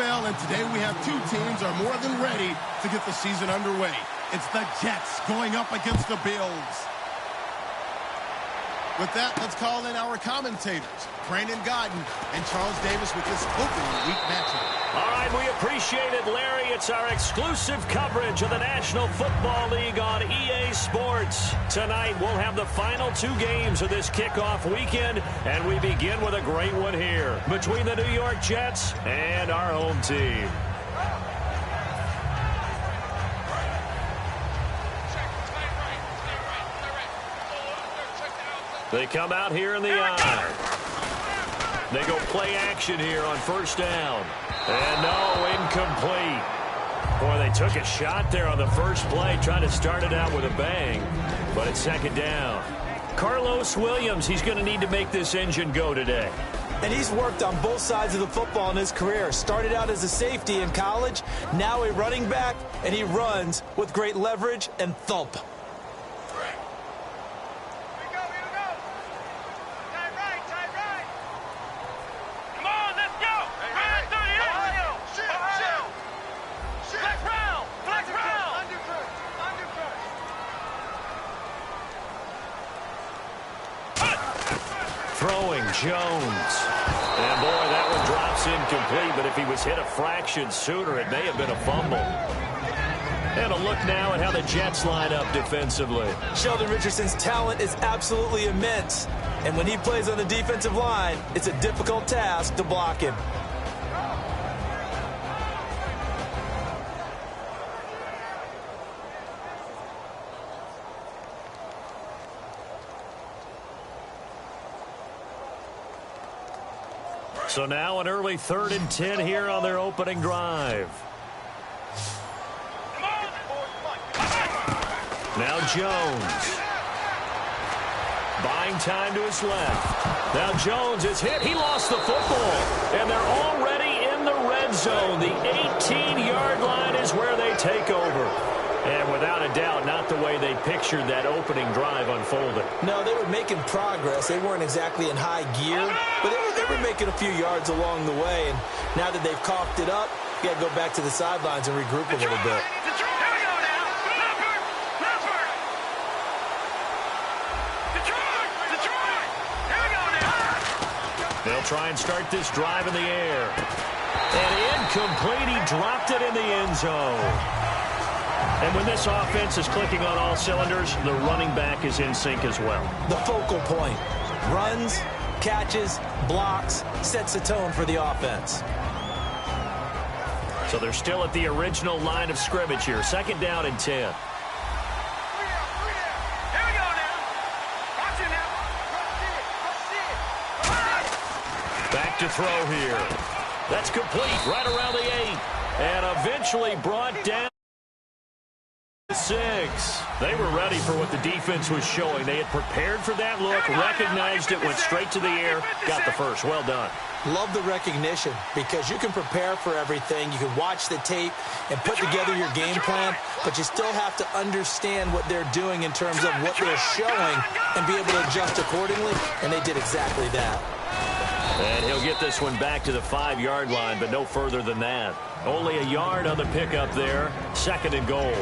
NFL, and today we have two teams are more than ready to get the season underway. It's the Jets going up against the Bills. With that, let's call in our commentators, Brandon Godden and Charles Davis, with this opening week matchup. All right, we appreciate it, Larry. It's our exclusive coverage of the National Football League on EA Sports. Tonight, we'll have the final two games of this kickoff weekend, and we begin with a great one here between the New York Jets and our home team. They come out here in the eye. They go play action here on first down. And no, incomplete. Boy, they took a shot there on the first play, trying to start it out with a bang. But it's second down. Carlos Williams, he's going to need to make this engine go today. And he's worked on both sides of the football in his career. Started out as a safety in college, now a running back, and he runs with great leverage and thump. Throwing Jones. And boy, that one drops incomplete, but if he was hit a fraction sooner, it may have been a fumble. And a look now at how the Jets line up defensively. Sheldon Richardson's talent is absolutely immense. And when he plays on the defensive line, it's a difficult task to block him. So now an early 3rd and 10 here on their opening drive. Now Jones. Buying time to his left. Now Jones is hit. He lost the football. And they're already in the red zone. The 18-yard line is where they take over. And without a doubt, not the way they pictured that opening drive unfolded. No, they were making progress. They weren't exactly in high gear, but they were making a few yards along the way. And now that they've coughed it up, you got to go back to the sidelines and regroup a little bit. They'll try and start this drive in the air. And incomplete. He dropped it in the end zone. And when this offense is clicking on all cylinders, the running back is in sync as well. The focal point. Runs, catches, blocks, sets the tone for the offense. So they're still at the original line of scrimmage here. Second down and 10. Back to throw here. That's complete right around the 8. And eventually brought down 6. They were ready for what the defense was showing. They had prepared for that look, recognized it, went straight to the air, got the first. Well done. Love the recognition because you can prepare for everything. You can watch the tape and put together your game plan, but you still have to understand what they're doing in terms of what they're showing and be able to adjust accordingly, and they did exactly that. And he'll get this one back to the 5-yard line, but no further than that. Only a yard on the pickup there. Second and goal.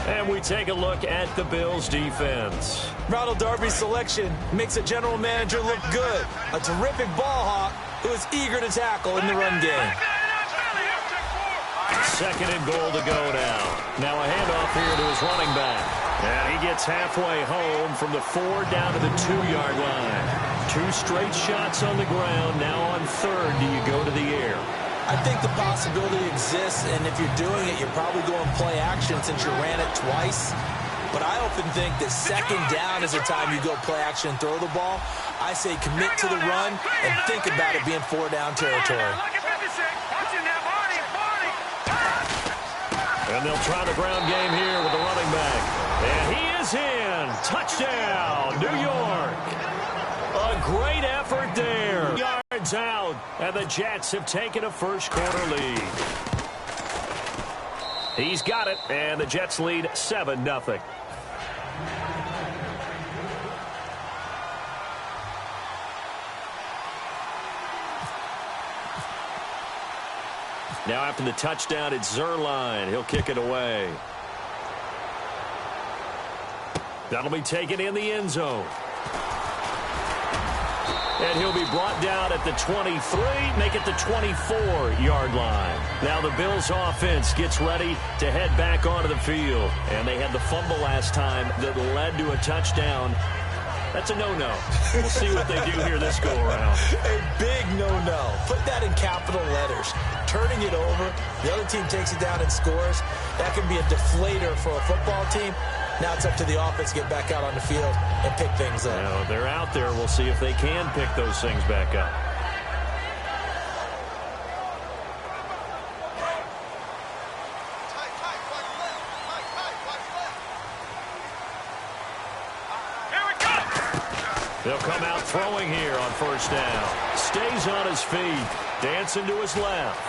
And we take a look at the Bills' defense. Ronald Darby's selection makes a general manager look good. A terrific ball hawk who is eager to tackle in the run game. Second and goal to go now. Now a handoff here to his running back. And he gets halfway home from the 4 down to the 2-yard line. 2 straight shots on the ground. Now on 3rd, do you go to the air? I think the possibility exists, and if you're doing it, you're probably going play action since you ran it twice. But I often think that second down is the time you go play action and throw the ball. I say commit to the run and think about it being 4-down territory. And they'll try the ground game here with the running back. And he is in. Touchdown, New York. A great effort there. Yards out, and the Jets have taken a first-quarter lead. He's got it, and the Jets lead 7-0. Now after the touchdown, it's Zerline. He'll kick it away. That'll be taken in the end zone. And he'll be brought down at the 23, make it the 24-yard line. Now the Bills offense gets ready to head back onto the field. And they had the fumble last time that led to a touchdown. That's a no-no. We'll see what they do here this go-around. A big no-no. Put that in capital letters. Turning it over, the other team takes it down and scores. That can be a deflator for a football team. Now it's up to the offense to get back out on the field and pick things up. Now, they're out there. We'll see if they can pick those things back up. They'll come out throwing here on first down. Stays on his feet. Dancing to his left.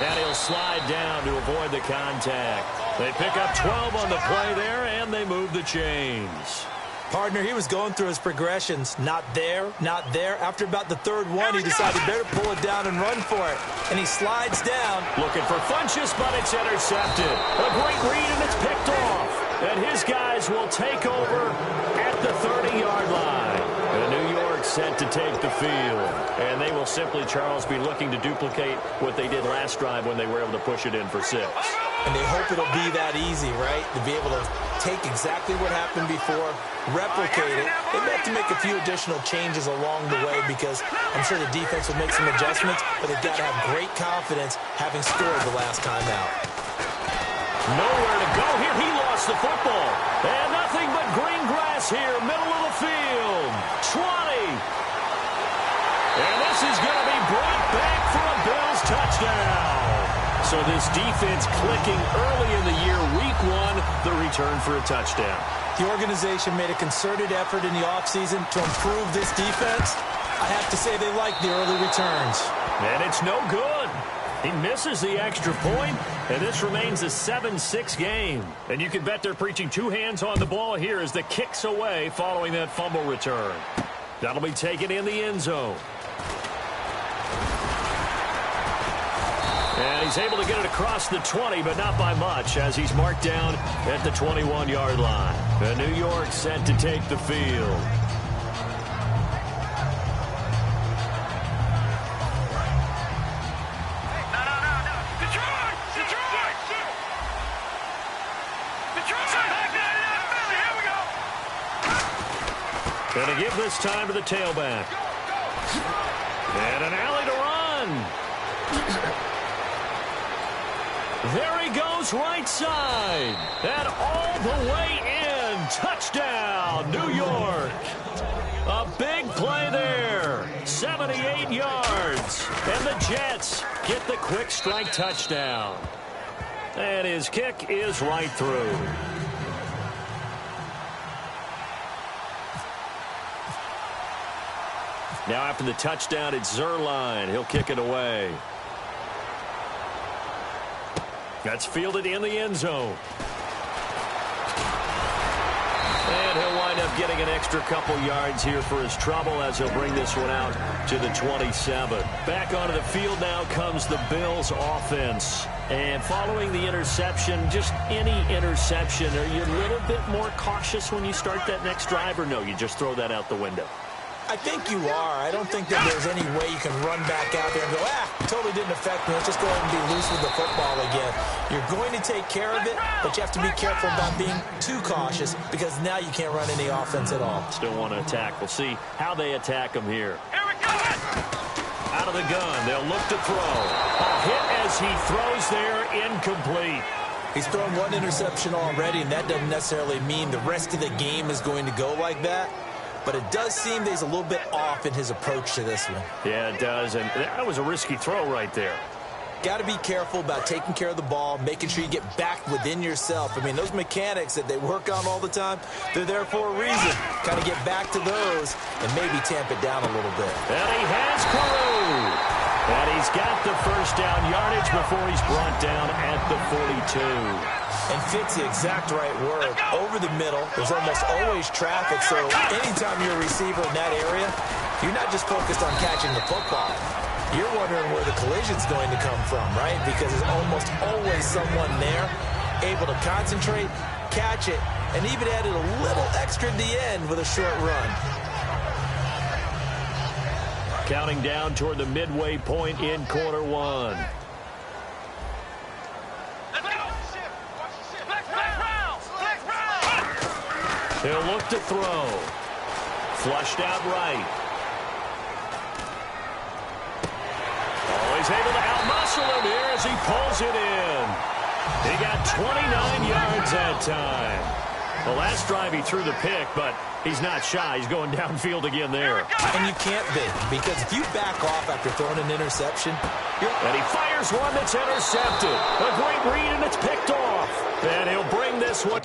And he'll slide down to avoid the contact. They pick up 12 on the play there, and they move the chains. Partner, he was going through his progressions. Not there, not there. After about the third one, he decided better pull it down and run for it. And he slides down. Looking for Funchess, but it's intercepted. A great read, and it's picked off. And his guys will take over at the 30-yard line. And New York set to take the field. And they will simply, Charles, be looking to duplicate what they did last drive when they were able to push it in for 6. And they hope it'll be that easy, right? To be able to take exactly what happened before, replicate it. They have to make a few additional changes along the way because I'm sure the defense will make some adjustments, but they've got to have great confidence having scored the last time out. Nowhere to go here. He lost the football. And nothing but green grass here, middle of the field. 20. And this is going to be brought back for a Bills touchdown. So this defense clicking early in the year, week 1, the return for a touchdown. The organization made a concerted effort in the offseason to improve this defense. I have to say they like the early returns. And it's no good. He misses the extra point, and this remains a 7-6 game. And you can bet they're preaching 2 hands on the ball here as the kick's away following that fumble return. That'll be taken in the end zone. And he's able to get it across the 20, but not by much, as he's marked down at the 21-yard line. And New York set to take the field. Going to give this time to the tailback. And an alley to run. There he goes right side. And all the way in. Touchdown, New York. A big play there. 78 yards. And the Jets get the quick strike touchdown. And his kick is right through. Now after the touchdown, it's Zerline. He'll kick it away. That's fielded in the end zone. And he'll wind up getting an extra couple yards here for his trouble as he'll bring this one out to the 27. Back onto the field now comes the Bills offense. And following the interception, just any interception, are you a little bit more cautious when you start that next drive, or no, you just throw that out the window? I think you are. I don't think that there's any way you can run back out there and go, totally didn't affect me. Let's just go ahead and be loose with the football again. You're going to take care of it, but you have to be careful about being too cautious because now you can't run any offense at all. Still want to attack. We'll see how they attack him here. Here we go! Out of the gun. They'll look to throw. A hit as he throws there, incomplete. He's thrown one interception already, and that doesn't necessarily mean the rest of the game is going to go like that. But it does seem that he's a little bit off in his approach to this one. Yeah, it does. And that was a risky throw right there. Got to be careful about taking care of the ball, making sure you get back within yourself. I mean, those mechanics that they work on all the time, they're there for a reason. Kind of get back to those and maybe tamp it down a little bit. And he has Carew. And he's got the first down yardage before he's brought down at the 42. And fits the exact right word. Over the middle, there's almost always traffic, so anytime you're a receiver in that area, you're not just focused on catching the football. You're wondering where the collision's going to come from, right? Because there's almost always someone there able to concentrate, catch it, and even added a little extra at the end with a short run. Counting down toward the midway point in quarter one. He'll look to throw. Flushed out right. Oh, he's able to outmuscle him here as he pulls it in. He got 29 yards that time. The last drive he threw the pick, but he's not shy. He's going downfield again there. And you can't be, because if you back off after throwing an interception, and he fires one that's intercepted. A great read, and it's picked off. And he'll bring this one.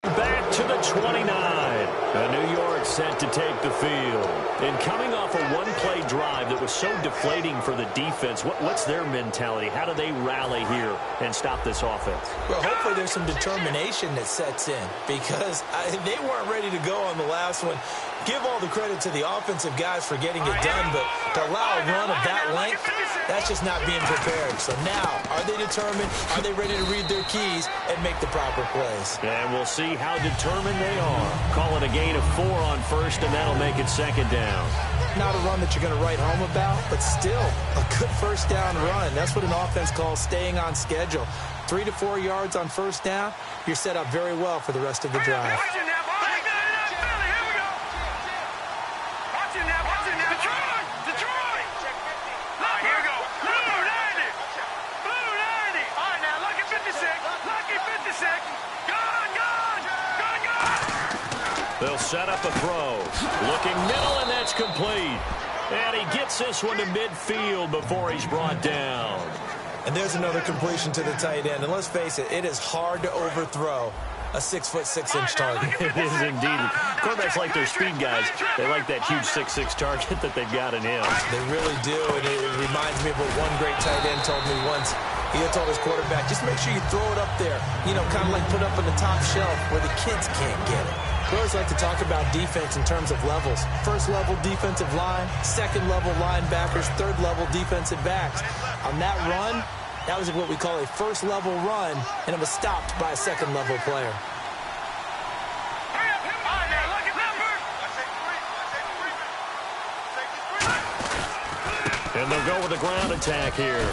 Back to the 29. New York set to take the field. And coming off a one-play drive that was so deflating for the defense, what's their mentality? How do they rally here and stop this offense? Well, hopefully there's some determination that sets in, because they weren't ready to go on the last one. Give all the credit to the offensive guys for getting it done, but to allow a run of that length, that's just not being prepared. So now, are they determined? Are they ready to read their keys and make the proper plays? And we'll see how determined they are. Call it a gain of 4 on first, and that'll make it second down. Not a run that you're going to write home about, but still a good first down run. That's what an offense calls staying on schedule. 3 to 4 yards on first down, you're set up very well for the rest of the drive. They'll set up a throw. Looking middle, and that's complete. And he gets this one to midfield before he's brought down. And there's another completion to the tight end. And let's face it, it is hard to overthrow a 6'6" target. It is indeed. Quarterbacks like their speed guys. They like that huge 6'6" target that they've got in him. They really do, and it reminds me of what one great tight end told me once. He had told his quarterback, just make sure you throw it up there, you know, kind of like put up on the top shelf where the kids can't get it. We always like to talk about defense in terms of levels. First level defensive line, second level linebackers, third level defensive backs. On that run, that was what we call a first level run, and it was stopped by a second level player. And they'll go with a ground attack here.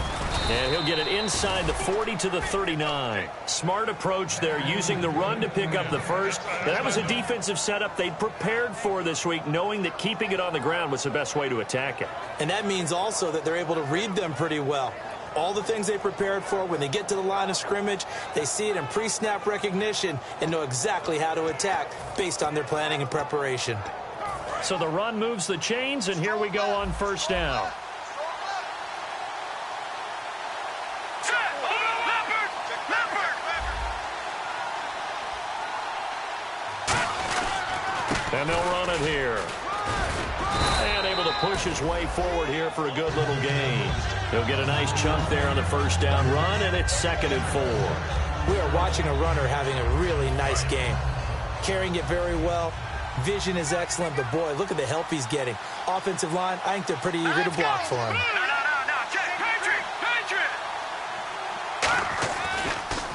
And he'll get it inside the 40 to the 39. Smart approach there, using the run to pick up the first. And that was a defensive setup they'd prepared for this week, knowing that keeping it on the ground was the best way to attack it. And that means also that they're able to read them pretty well. All the things they prepared for, when they get to the line of scrimmage, they see it in pre-snap recognition and know exactly how to attack based on their planning and preparation. So the run moves the chains, and here we go on first down. And they'll run it here. And able to push his way forward here for a good little gain. He'll get a nice chunk there on the first down run, and it's 2nd and 4. We are watching a runner having a really nice game. Carrying it very well. Vision is excellent, but boy, look at the help he's getting. Offensive line, I think they're pretty eager to block for him.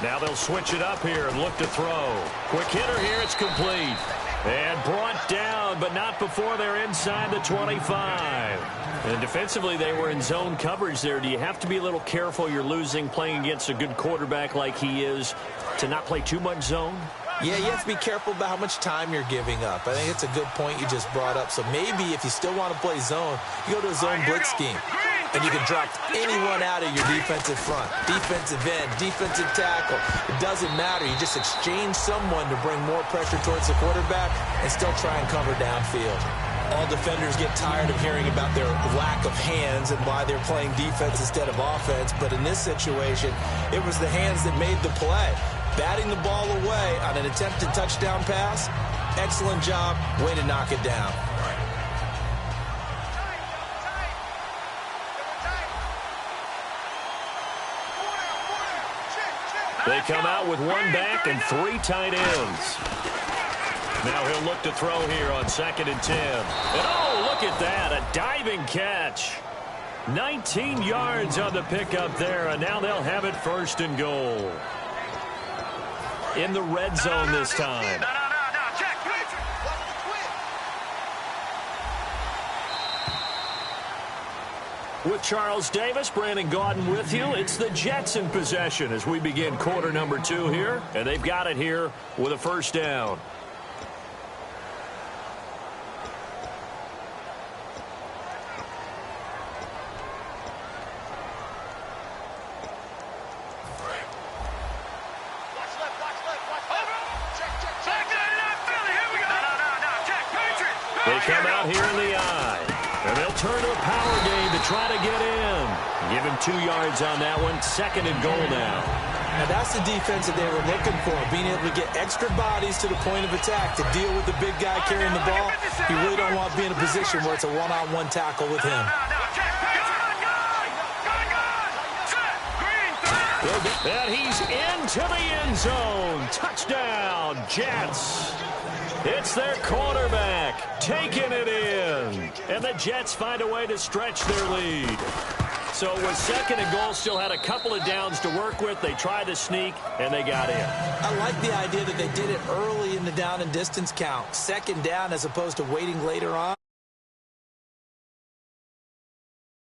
Now they'll switch it up here and look to throw. Quick hitter here, it's complete. And brought down, but not before they're inside the 25. And defensively, they were in zone coverage there. Do you have to be a little careful? You're losing, playing against a good quarterback like he is, to not play too much zone? Yeah, you have to be careful about how much time you're giving up. I think it's a good point you just brought up. So maybe if you still want to play zone, you go to a zone blitz scheme. And you can drop anyone out of your defensive front, defensive end, defensive tackle. It doesn't matter. You just exchange someone to bring more pressure towards the quarterback and still try and cover downfield. All defenders get tired of hearing about their lack of hands and why they're playing defense instead of offense. But in this situation, it was the hands that made the play. Batting the ball away on an attempted touchdown pass. Excellent job. Way to knock it down. They come out with one back and 3 tight ends. Now he'll look to throw here on 2nd and 10. And oh, look at that, a diving catch. 19 yards on the pickup there, and now they'll have it 1st and goal. In the red zone this time. With Charles Davis, Brandon Gaudin with you. It's the Jets in possession as we begin quarter number 2 here. And they've got it here with a 1st down. They come out here in the eye. And they'll turn to a power game to try to get in. Give him 2 yards on that one. 2nd and goal now. Now that's the defense that they were looking for, being able to get extra bodies to the point of attack to deal with the big guy carrying the ball. You really don't want to be in a position where it's a one-on-one tackle with him. And he's into the end zone. Touchdown, Jets. It's their quarterback taking it in. And the Jets find a way to stretch their lead. So with 2nd and goal, still had a couple of downs to work with. They tried to sneak, and they got in. I like the idea that they did it early in the down and distance count. 2nd down as opposed to waiting later on.